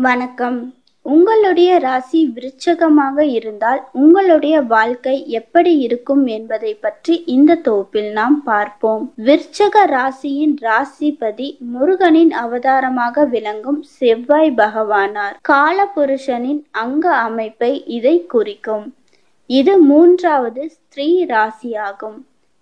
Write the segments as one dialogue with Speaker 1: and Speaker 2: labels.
Speaker 1: வணக்கம். உங்களுடைய ராசி விருச்சகமாக இருந்தால் உங்களுடைய வாழ்க்கை எப்படி இருக்கும் என்பதை பற்றி இந்த தொகுப்பில் நாம் பார்ப்போம். விருச்சக ராசியின் ராசிபதி முருகனின் அவதாரமாக விளங்கும் செவ்வாய் பகவானார். காலபுருஷனின் அங்க அமைப்பை இதை குறிக்கும். இது மூன்றாவது ஸ்திரீ ராசியாகும்.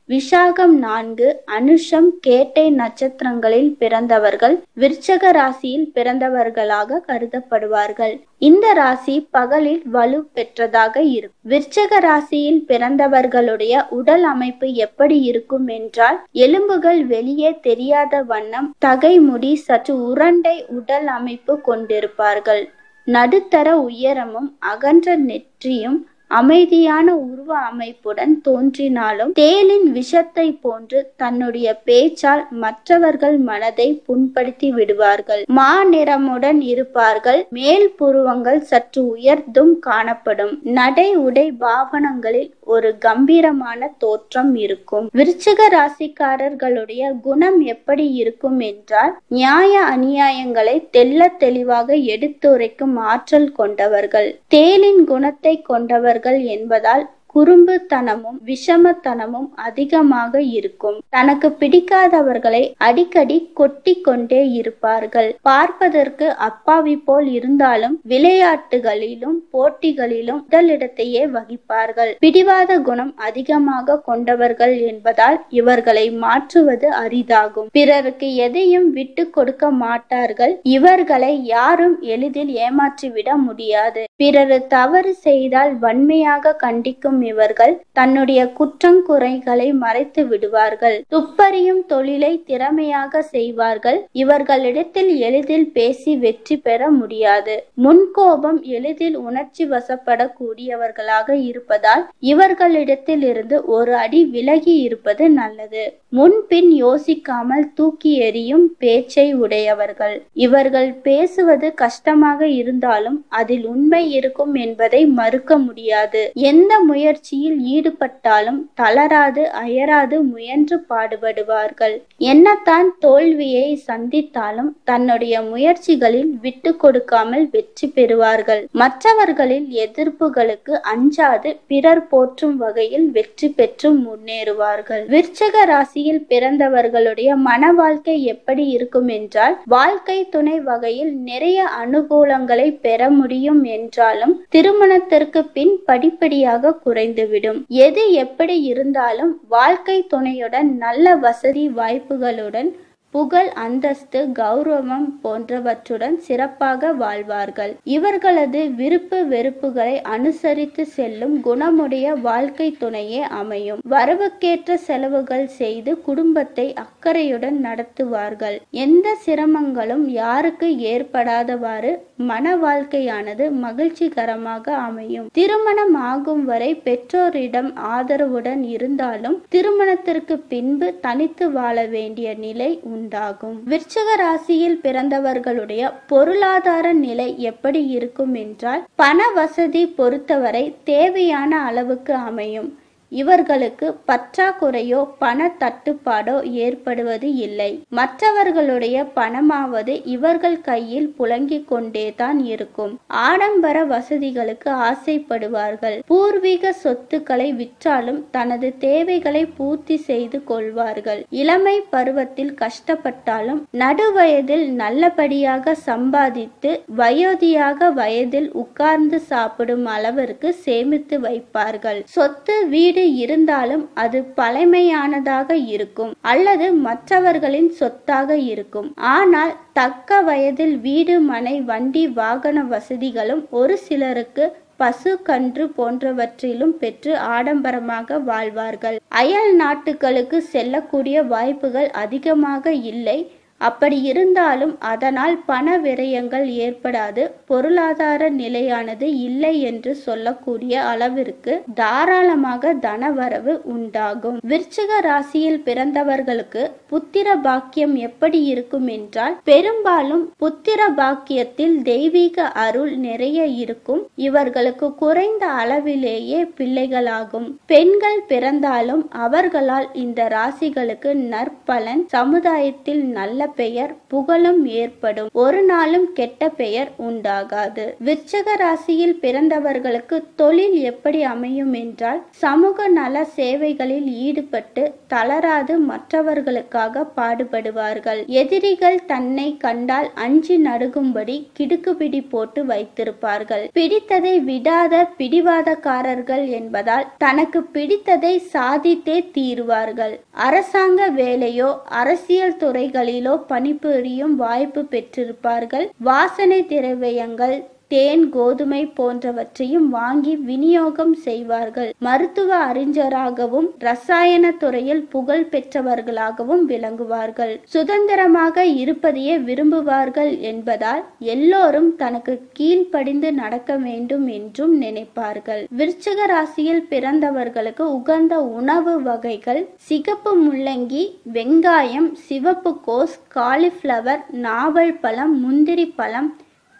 Speaker 1: விஷாகம் 4, அனுஷம், கேட்டை நட்சத்திரங்களில் பிறந்தவர்கள் விருச்சக ராசியில் பிறந்தவர்களாக கருதப்படுவார்கள். இந்த ராசி பகலில் வலு பெற்றதாக இருக்கும். விருச்சக ராசியில் பிறந்தவர்களுடைய உடல் அமைப்பு எப்படி இருக்கும் என்றால், எலும்புகள் வெளியே தெரியாத வண்ணம் தகைமுடி, சற்று உருண்டை உடல் அமைப்பு கொண்டிருப்பார்கள். நடுத்தர உயரமும் அகன்ற நெற்றியும் அமைதியான உருவ அமைப்புடன் தோன்றினாலும் தேளின் விஷத்தை போன்று தன்னுடைய பேச்சால் மற்றவர்கள் மனதை புண்படுத்தி விடுவார்கள். மாநிறமுடன் இருப்பார்கள். மேல் புருவங்கள் சற்று உயர்ந்தும் காணப்படும். நடை உடை பாவனங்களில் ஒரு கம்பீரமான தோற்றம் இருக்கும். விருச்சிக ராசிக்காரர்களுடைய குணம் எப்படி இருக்கும் என்றால், நியாய அநியாயங்களை தெள்ள தெளிவாக எடுத்துரைக்கும் ஆற்றல் கொண்டவர்கள். தேளின் குணத்தை கொண்டவர்கள் என்பதால் குறும்புத்தனமும் விஷமத்தனமும் அதிகமாக இருக்கும். தனக்கு பிடிக்காதவர்களை அடிக்கடி கொட்டி கொண்டே இருப்பார்கள். பார்ப்பதற்கு அப்பாவி போல் இருந்தாலும் விளையாட்டுகளிலும் போட்டிகளிலும் முதலிடத்தையே வகிப்பார்கள். பிடிவாத குணம் அதிகமாக கொண்டவர்கள் என்பதால் இவர்களை மாற்றுவது அரிதாகும். பிறருக்கு எதையும் விட்டு கொடுக்க மாட்டார்கள். இவர்களை யாரும் எளிதில் ஏமாற்றிவிட முடியாது. பிறரு தவறு செய்தால் வன்மையாக கண்டிக்கும் இவர்கள் தன்னுடைய குற்றங்குறைகளை மறைத்து விடுவார்கள். துப்பறியும் தொழிலை திறமையாக செய்வார்கள். இவர்களிடத்தில் எளிதில் பேசி வெற்றி பெற முடியாது. முன்கோபம், எளிதில் உணர்ச்சி வசப்படக்கூடியவர்களாக இருப்பதால் இவர்களிடத்தில் இருந்து ஒரு அடி விலகி இருப்பது நல்லது. முன்பின் யோசிக்காமல் தூக்கி எறியும் பேச்சை உடையவர்கள். இவர்கள் பேசுவது கஷ்டமாக இருந்தாலும் அதில் உண்மை இருக்கும் என்பதை மறுக்க முடியாது. எந்த முயற்சியில் ஈடுபட்டாலும் தளராது அயராது முயன்று பாடுபடுவார்கள். என்னத்தான் தோல்வியை சந்தித்தாலும் தன்னுடைய முயற்சிகளில் விட்டு கொடுக்காமல் வெற்றி பெறுவார்கள். மற்றவர்களின் எதிர்ப்புகளுக்கு அஞ்சாது பிறர் போற்றும் வகையில் வெற்றி பெற்று முன்னேறுவார்கள். விருச்சிக ராசியில் பிறந்தவர்களுடைய மன வாழ்க்கை எப்படி இருக்கும் என்றால், வாழ்க்கை துணை வகையில் நிறைய அனுகூலங்களை பெற முடியும் என்றாலும் திருமணத்திற்கு பின் படிப்படியாக குறைந்துவிடும். எது எப்படி இருந்தாலும் வாழ்க்கை துணையுடன் நல்ல வசதி வாய்ப்புகளுடன் புகழ், அந்தஸ்து, கௌரவம் போன்றவற்றுடன் சிறப்பாக வாழ்வார்கள். இவர்களது விருப்பு வெறுப்புகளை அனுசரித்து செல்லும் குணமுடைய வாழ்க்கை துணையே அமையும். வரவுக்கேற்ற செலவுகள் செய்து குடும்பத்தை அக்கறையுடன் நடத்துவார்கள். எந்த சிரமங்களும் யாருக்கு ஏற்படாதவாறு மன வாழ்க்கையானது மகிழ்ச்சிகரமாக அமையும். திருமணம் ஆகும் வரை பெற்றோரிடம் ஆதரவுடன் இருந்தாலும் திருமணத்திற்கு பின்பு தனித்து வாழ வேண்டிய நிலை உண்டாகும். விருச்சிக ராசியில் பிறந்தவர்களுடைய பொருளாதார நிலை எப்படி இருக்கும் என்றால், பண வசதி பொறுத்தவரை தேவையான அளவுக்கு அமையும். இவர்களுக்கு பற்றாக்குறையோ பண தட்டுப்பாடோ ஏற்படுவது இல்லை. மற்றவர்களுடைய பணமாவது இவர்கள் கையில் புழங்கிக் கொண்டேதான் இருக்கும். ஆடம்பர வசதிகளுக்கு ஆசைப்படுவார்கள். பூர்வீக சொத்துக்களை விற்றாலும் தனது தேவைகளை பூர்த்தி செய்து கொள்வார்கள். இளமை பருவத்தில் கஷ்டப்பட்டாலும் நடுவயதில் நல்லபடியாக சம்பாதித்து வயோதியாக வயதில் உட்கார்ந்து சாப்பிடும் அளவிற்கு சேமித்து வைப்பார்கள். சொத்து, வீடு இருந்தாலும் அது பழமையானதாக இருக்கும் அல்லது மற்றவர்களின் சொத்தாக இருக்கும். ஆனால் தக்க வயதில் வீடு, மனை, வண்டி, வாகன வசதிகளும் ஒரு சிலருக்கு பசு, கன்று போன்றவற்றிலும் பெற்று ஆடம்பரமாக வாழ்வார்கள். அயல் நாட்டுகளுக்கு செல்லக்கூடிய வாய்ப்புகள் அதிகமாக இல்லை. அப்படி இருந்தாலும் அதனால் பண விரயங்கள் ஏற்படாது. பொருளாதார நிலையானது இல்லை என்று சொல்லக்கூடிய அளவிற்கு தாராளமாக தனவரவு உண்டாகும். விருச்சிக ராசியில் பிறந்தவர்களுக்கு புத்திர பாக்கியம் எப்படி இருக்கும் என்றால், பெரும்பாலும் புத்திர பாக்கியத்தில் தெய்வீக அருள் நிறைய இருக்கும். இவர்களுக்கு குறைந்த அளவிலேயே பிள்ளைகளாகும். பெண்கள் பிறந்தாலும் அவர்களால் இந்த ராசிகளுக்கு நற்பலன், சமுதாயத்தில் நல்ல பெயர் புகழும் ஏற்படும். ஒரு நாளும் கெட்ட பெயர் உண்டாகாது. விருச்சிக ராசியில் பிறந்தவர்களுக்கு தொழில் எப்படி அமையும் என்றால், சமூக நல சேவைகளில் ஈடுபட்டு தளராது மற்றவர்களுக்காக பாடுபடுவார்கள். எதிரிகள் தன்னை கண்டால் அஞ்சி நடுங்கும்படி கிடுக்குப்பிடி போட்டு வைத்திருப்பார்கள். பிடித்ததை விடாத பிடிவாதக்காரர்கள் என்பதால் தனக்கு பிடித்ததை சாதித்தே தீருவார்கள். அரசாங்க வேலையோ அரசியல் துறைகளிலோ பணிபுரியும் வாய்ப்பு பெற்றிருப்பார்கள். வாசனை திரவியங்கள், தேன், கோதுமை போன்றவற்றையும் வாங்கி விநியோகம் செய்வார்கள். மருத்துவ அறிஞராகவும் ரசாயன துறையில் புகழ் பெற்றவர்களாகவும் விளங்குவார்கள். சுதந்திரமாக இருப்பதையே விரும்புவார்கள் என்பதால் எல்லோரும் தனக்கு கீழ்ப்படிந்து நடக்க வேண்டும் என்றும் நினைப்பார்கள். விருச்சிக ராசியில் பிறந்தவர்களுக்கு உகந்த உணவு வகைகள் சிகப்பு முள்ளங்கி, வெங்காயம், சிவப்பு கோஸ், காலிஃபிளவர், நாவல் பழம், முந்திரி பழம்,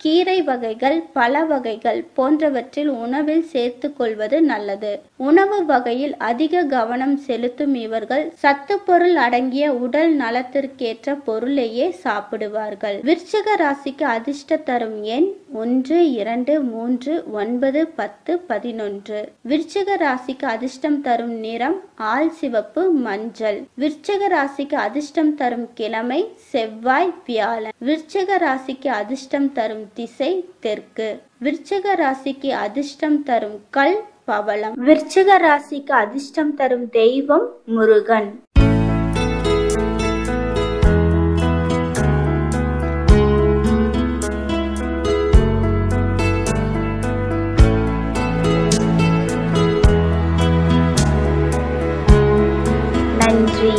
Speaker 1: கீரை வகைகள், பழ வகைகள் போன்றவற்றில் உணவில் சேர்த்து கொள்வது நல்லது. உணவு வகையில் அதிக கவனம் செலுத்தும் இவர்கள் சத்து பொருள் அடங்கிய உடல் நலத்திற்கேற்ற பொருளையே சாப்பிடுவார்கள். விருச்சிக ராசிக்கு அதிர்ஷ்ட தரும் எண் 1, 2, 3, 9, 10, 11. விருச்சிக ராசிக்கு அதிர்ஷ்டம் தரும் நிறம் ஆல் சிவப்பு, மஞ்சள். விருச்சிக ராசிக்கு அதிர்ஷ்டம் தரும் கிழமை செவ்வாய், வியாழன். விருச்சிக ராசிக்கு அதிர்ஷ்டம் தரும் திசை தெற்கு. விருச்சிக ராசிக்கு அதிர்ஷ்டம் தரும் கல் பவளம். விருச்சிக ராசிக்கு அதிர்ஷ்டம் தரும் தெய்வம் முருகன். நன்றி.